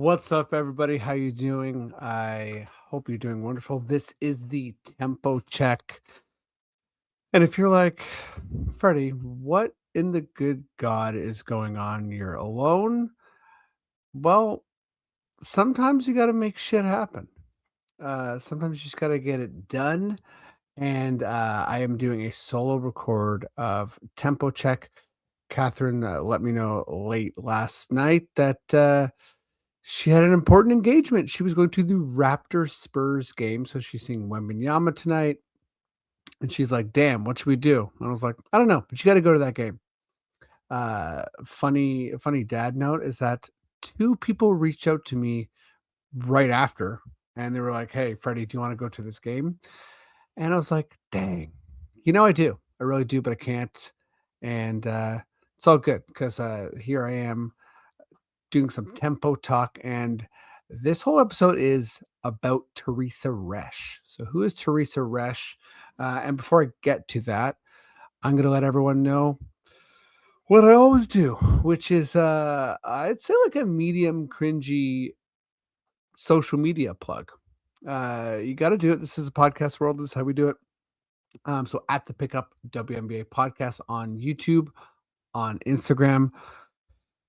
What's up, everybody? How you doing? I hope you're doing wonderful. This is the tempo check. And if you're like, Freddie, what in the good God is going on? You're alone? Well, sometimes you got to make shit happen. Sometimes you just got to get it done. And I am doing a solo record of tempo check. Catherine let me know late last night that she had an important engagement. She was going to the Raptors Spurs game, so she's seeing Wembanyama tonight, and she's like, "Damn, what should we do?" And I was like, "I don't know, but you got to go to that game." Funny dad note is that two people reached out to me right after, and they were like, "Hey, Freddie, do you want to go to this game?" And I was like, "Dang, I do, I really do, but I can't." And it's all good because here I am doing some tempo talk, and this whole episode is about Teresa Resch. So, who is Teresa Resch? And before I get to that, I'm going to let everyone know what I always do, which is I'd say like a medium cringy social media plug. You got to do it. This is a podcast world. This is how we do it. So at the Pickup WNBA podcast on YouTube, on Instagram,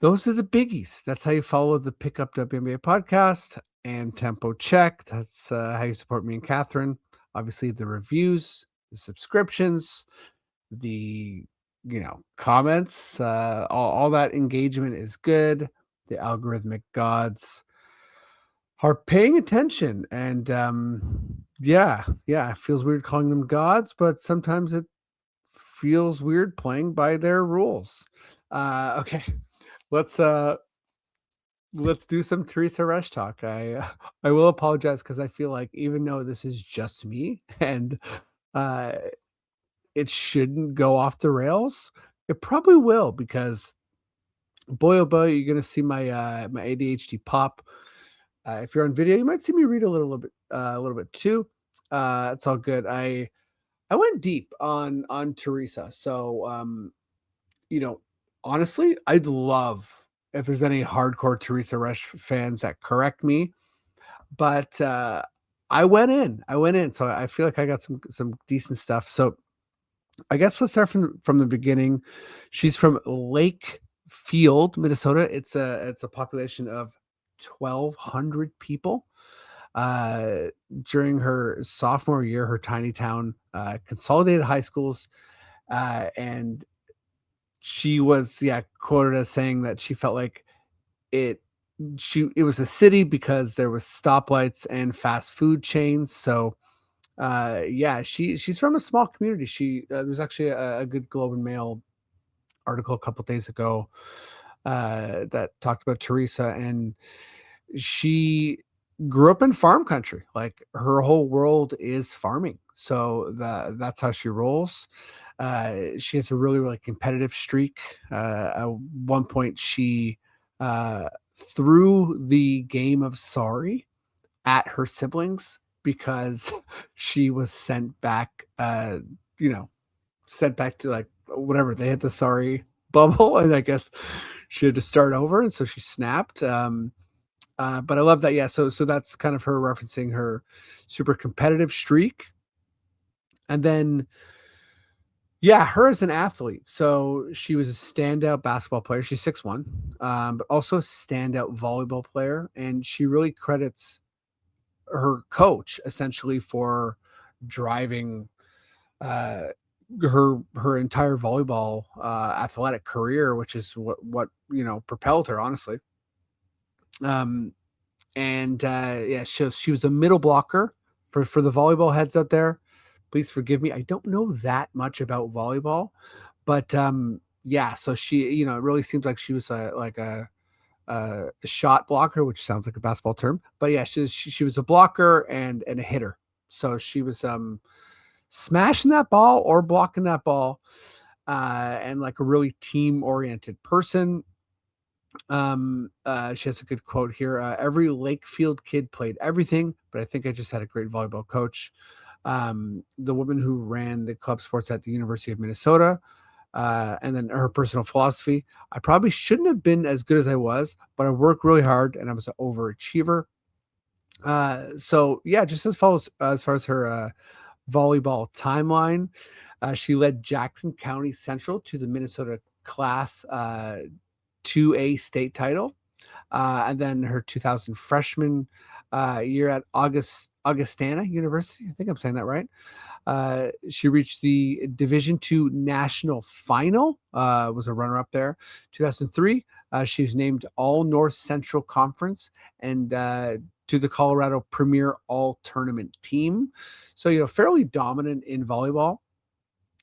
those are the biggies. That's how you follow the Pickup WNBA podcast and Tempo Check. That's how you support me and Catherine. Obviously, the reviews, the subscriptions, the comments, all that engagement is good. The algorithmic gods are paying attention, and yeah, it feels weird calling them gods, but sometimes it feels weird playing by their rules. Okay, let's do some Teresa Resch talk. I will apologize because I feel like even though this is just me and uh, it shouldn't go off the rails, it probably will because boy oh boy, you're gonna see my ADHD pop. If you're on video, you might see me read a little bit too. It's all good. I went deep on Teresa, so you know, honestly, I'd love if there's any hardcore Teresa Resch fans that correct me, but I went in. So I feel like I got some decent stuff. So I guess let's start from the beginning. She's from Lakefield, Minnesota. It's a population of 1,200 people. Uh, During her sophomore year, her tiny town consolidated high schools, and she was quoted as saying that she felt like it it was a city because there was stoplights and fast food chains. So she's from a small community. She there's actually a good Globe and Mail article a couple days ago that talked about Teresa, and she grew up in farm country. Like her whole world is farming, so that's how she rolls. She has a really competitive streak. At one point, she threw the game of sorry at her siblings because she was sent back. Sent back to like whatever they hit the sorry bubble, and I guess she had to start over, and so she snapped. But I love that. Yeah, so that's kind of her referencing her super competitive streak, and then her as an athlete. So she was a standout basketball player. She's 6'1", but also a standout volleyball player, and she really credits her coach essentially for driving uh, her entire volleyball athletic career, which is what propelled her, honestly. Um, and she was a middle blocker for the volleyball heads out there. Please forgive me. I don't know that much about volleyball, but so she, it really seems like she was a shot blocker, which sounds like a basketball term. But yeah, she was a blocker and a hitter. So she was smashing that ball or blocking that ball, and like a really team oriented person. She has a good quote here. Every Lakefield kid played everything, but I think I just had a great volleyball coach. The woman who ran the club sports at the University of Minnesota And then her personal philosophy: I probably shouldn't have been as good as I was, but I worked really hard and I was an overachiever. So yeah, just as far as her volleyball timeline, she led Jackson County Central to the Minnesota Class 2A state title. And then her 2000 freshman year at Augustana University. I think I'm saying that right. She reached the Division II national final, was a runner up there. 2003, she was named All North Central Conference and to the Colorado Premier All Tournament team. So, fairly dominant in volleyball.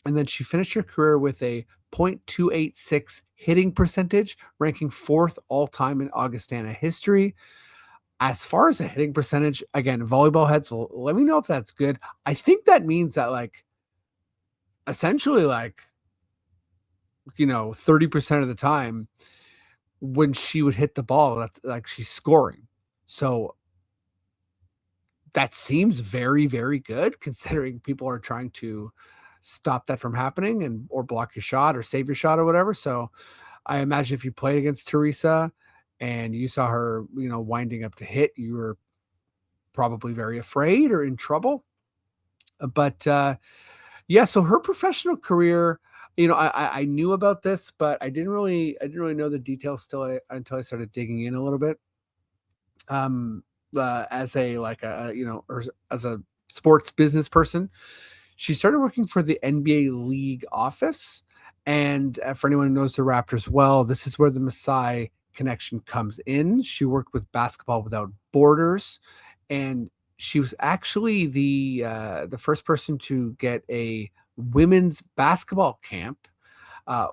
And then she finished her career with a .286 hitting percentage, ranking fourth all time in Augustana history. As far as a hitting percentage, again, volleyball heads, let me know if that's good. I think that means that, like, essentially, like, 30% of the time when she would hit the ball, that's like she's scoring. So that seems very, very good considering people are trying to stop that from happening and or block your shot or save your shot or whatever. So I imagine if you played against Teresa and you saw her, winding up to hit, you were probably very afraid or in trouble. But yeah, so her professional career, I knew about this, but I didn't really know the details until I started digging in a little bit. Um, as a like a or as a sports business person, she started working for the NBA league office. And for anyone who knows the Raptors well, this is where the Masai connection comes in. She worked with Basketball Without Borders, and she was actually the first person to get a women's basketball camp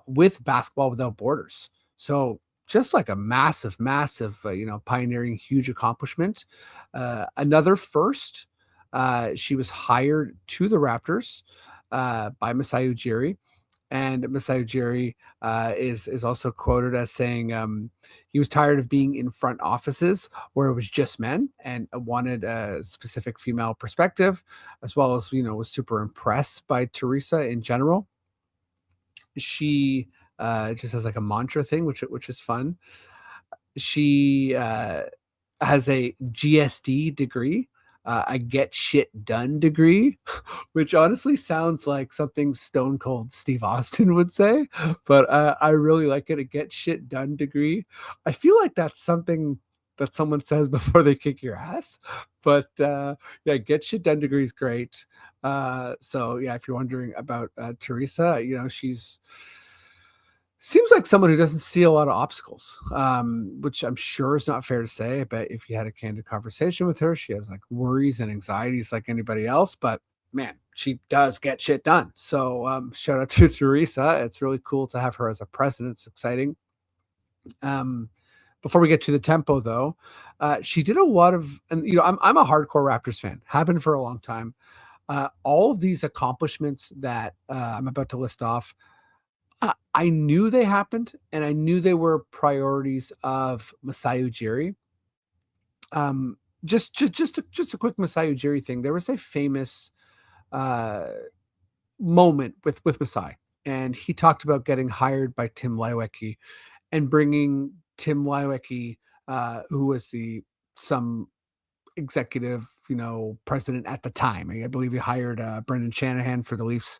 with Basketball Without Borders. So just like a massive, massive, pioneering, huge accomplishment. Another first, she was hired to the Raptors by Masai Ujiri. And Masai Ujiri is also quoted as saying he was tired of being in front offices where it was just men and wanted a specific female perspective, as well as was super impressed by Teresa in general. She just has like a mantra thing, which is fun. She has a GSD degree, a get shit done degree, which honestly sounds like something Stone Cold Steve Austin would say, but I really like it. A get shit done degree. I feel like that's something that someone says before they kick your ass. But yeah, get shit done degree is great. So yeah, if you're wondering about Teresa, she's seems like someone who doesn't see a lot of obstacles, which I'm sure is not fair to say. I bet if you had a candid conversation with her, she has like worries and anxieties like anybody else. But man, she does get shit done. So shout out to Teresa. It's really cool to have her as a president. It's exciting. Um, before we get to the tempo, though, she did a lot of, and I'm a hardcore Raptors fan. Have been for a long time. All of these accomplishments that I'm about to list off, I knew they happened, and I knew they were priorities of Masai Ujiri. Um, just a quick Masai Ujiri thing. There was a famous uh, moment with Masai, and he talked about getting hired by Tim Leiweke and bringing Tim Leiweke, who was some executive, president at the time. I believe he hired Brendan Shanahan for the Leafs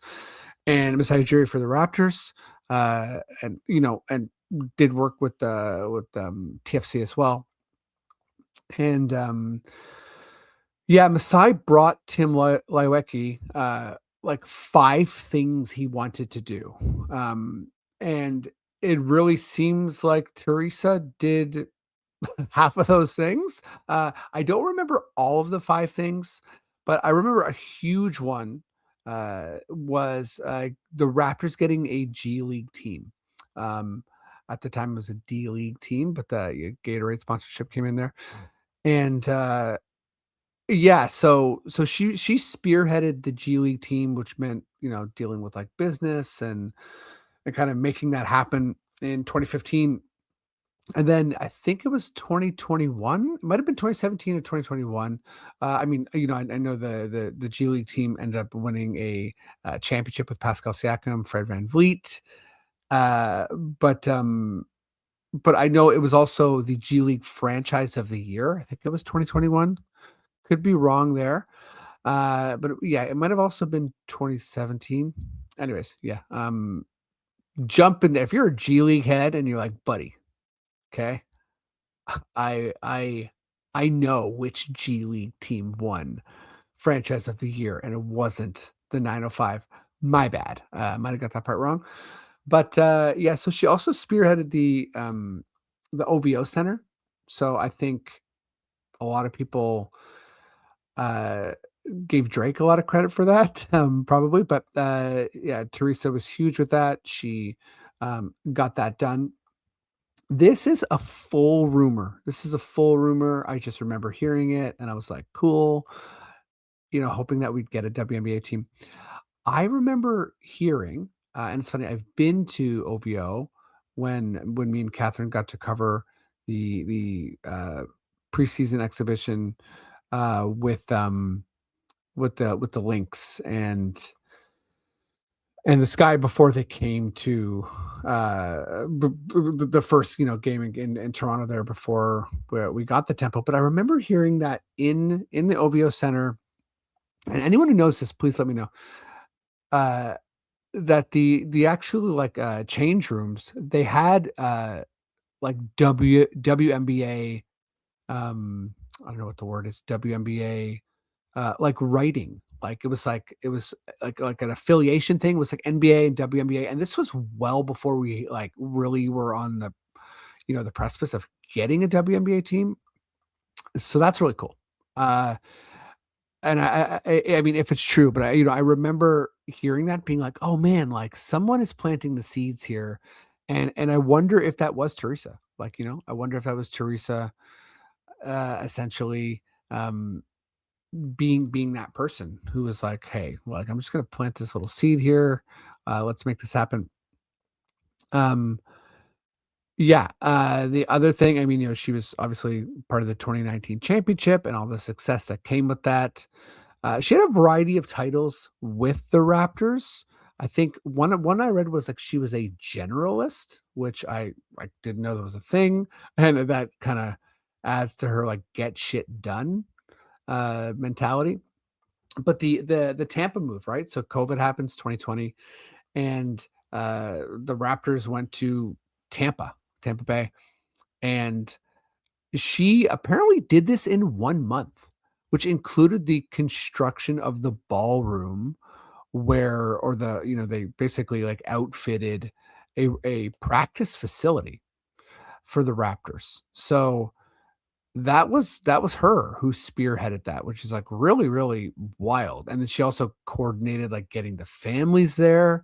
and Masai Ujiri for the Raptors, and did work with TFC as well. And yeah, Masai brought Tim Leiweke like five things he wanted to do, and it really seems like Teresa did half of those things. I don't remember all of the five things, but I remember a huge one was the Raptors getting a G League team. Um, at the time, it was a D League team, but the Gatorade sponsorship came in there, and yeah, so she spearheaded the G League team, which meant dealing with like business and kind of making that happen in 2015. And then I think it was 2021. It might have been 2017 or 2021. I mean, I know the G League team ended up winning a championship with Pascal Siakam, Fred VanVleet. But I know it was also the G League franchise of the year. I think it was 2021. Could be wrong there. But yeah, it might have also been 2017. Anyways, yeah. Jump in there. If you're a G League head and you're like, buddy, okay, I I I know which G League team won franchise of the year, and it wasn't the 905. My bad. Might have got that part wrong. But yeah, so she also spearheaded the OVO Center. So I think a lot of people uh gave Drake a lot of credit for that, probably. But yeah, Teresa was huge with that. She got that done. This is a full rumor. This is a full rumor. I just remember hearing it and I was like, cool, hoping that we'd get a WNBA team. I remember hearing, and it's funny, I've been to OVO when me and Catherine got to cover the preseason exhibition with the Lynx and the Sky before they came to the first game in Toronto there before we got the tempo. But I remember hearing that in the OVO Center, and anyone who knows this, please let me know. Uh, that the actual like change rooms they had like WNBA I don't know what the word is, WNBA like writing, like it was like an affiliation thing. It was like NBA and WNBA, and this was well before we like really were on the precipice of getting a WNBA team. So that's really cool. uh and I mean, if it's true, but I remember hearing that being like, oh man, like someone is planting the seeds here. And I wonder if that was Teresa. Like, I wonder if that was Teresa essentially being that person who was like, hey, like I'm just gonna plant this little seed here. Let's make this happen. Um yeah, the other thing, I mean, she was obviously part of the 2019 championship and all the success that came with that. She had a variety of titles with the Raptors. I think one I read was like she was a generalist, which I didn't know that was a thing, and that kind of adds to her like get shit done mentality. But the Tampa move, right? So COVID happens 2020, and the Raptors went to Tampa Bay, and she apparently did this in 1 month, which included the construction of the ballroom where or they basically, like, outfitted a practice facility for the Raptors. So, that was her who spearheaded that, which is, like, really, really wild, and then she also coordinated, like, getting the families there.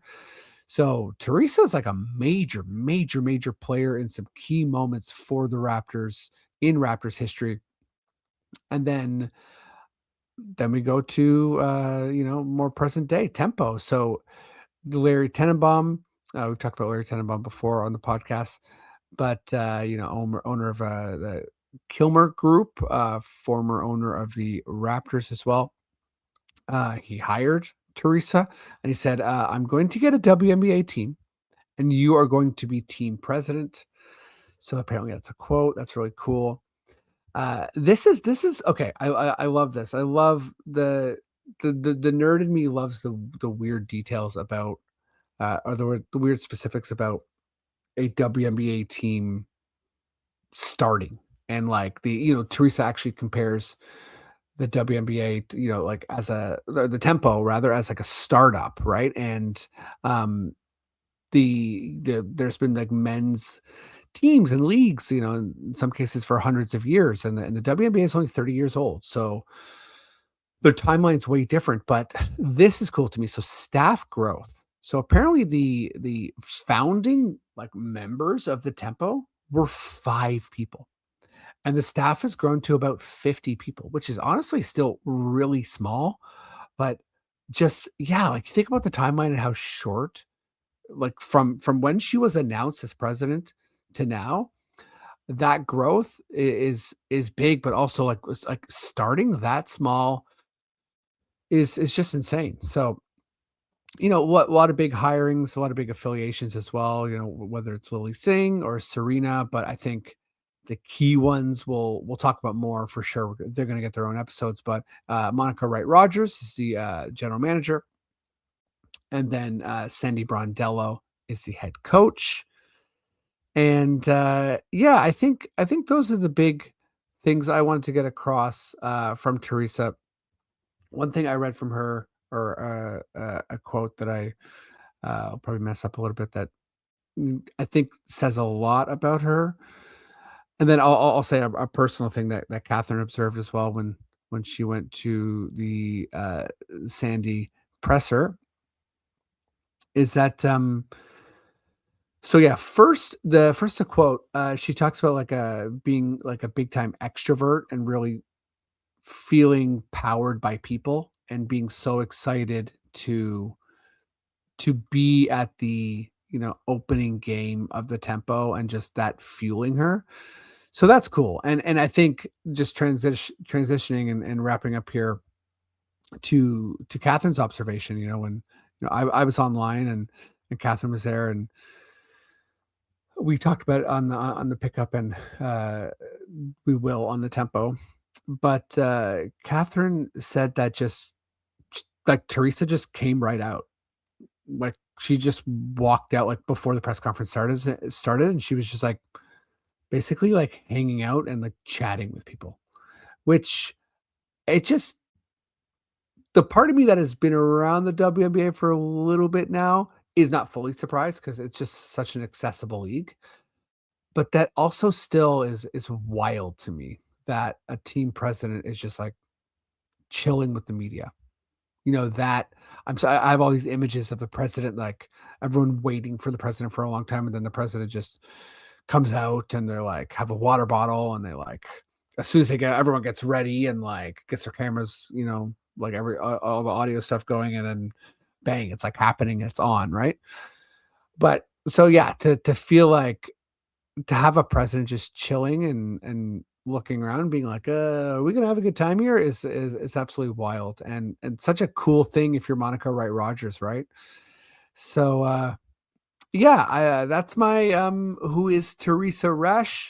So, Teresa is, like, a major, major, major player in some key moments for the Raptors in Raptors history. And then we go to more present day tempo. So Larry Tenenbaum, we've talked about Larry Tenenbaum before on the podcast, but owner of the Kilmer Group, former owner of the Raptors as well. He hired Teresa and he said, I'm going to get a WNBA team and you are going to be team president. So apparently that's a quote. That's really cool. This is okay. I love this. I love the nerd in me loves the weird details about or the weird specifics about a WNBA team starting, and like Teresa actually compares the WNBA like as the tempo rather as like a startup, right? And there's been like men's teams and leagues, in some cases for hundreds of years, and the WNBA is only 30 years old, so their timeline's way different. But this is cool to me. So staff growth. So apparently the founding like members of the Tempo were 5 people, and the staff has grown to about 50 people, which is honestly still really small. But just yeah, like think about the timeline and how short, like from when she was announced as president to now, that growth is big, but also like like starting that small is just insane. So a lot of big hirings, a lot of big affiliations as well, whether it's Lily Singh or Serena, but I think the key ones we'll talk about more for sure. They're going to get their own episodes, but Monica Wright Rogers is the general manager, and then Sandy Brondello is the head coach. And yeah, I think those are the big things I wanted to get across from Teresa. One thing I read from her, or a quote that I'll probably mess up a little bit, that I think says a lot about her. And then I'll say a personal thing that Catherine observed as well when she went to the Sandy presser, is that so yeah, first a quote, she talks about like being like a big time extrovert and really feeling powered by people and being so excited to be at the, opening game of the tempo, and just that fueling her. So that's cool. And I think just transitioning and wrapping up here to Catherine's observation, when I was online, and Catherine was there, and we talked about it on the pickup, and we will on the tempo. But Catherine said that just like Teresa just came right out. Like, she just walked out, like, before the press conference started, and she was just, like, basically, like, hanging out and, like, chatting with people, which it just the part of me that has been around the WNBA for a little bit now is not fully surprised, because it's just such an accessible league, but that also still is wild to me that a team president is just, like, chilling with the media. That I have all these images of the president, like, everyone waiting for the president for a long time, and then the president just comes out, and they're like, have a water bottle, and they like, as soon as everyone gets ready and like gets their cameras, like all the audio stuff going, and then bang, it's like happening, it's on, right? But so yeah, to feel like, to have a president just chilling and looking around, being like, are we gonna have a good time here?" Is absolutely wild, and such a cool thing if you're Monica Wright Rogers, right? So yeah, that's my who is Teresa Resch.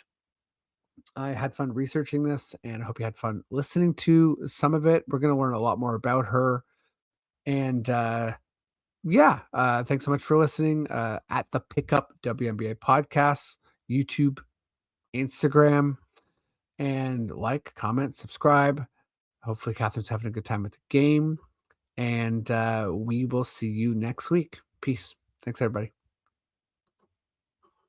I had fun researching this, and I hope you had fun listening to some of it. We're gonna learn a lot more about her. And yeah, thanks so much for listening. At the Pickup WNBA podcast, YouTube, Instagram, and like, comment, subscribe. Hopefully, Catherine's having a good time at the game. And we will see you next week. Peace. Thanks, everybody.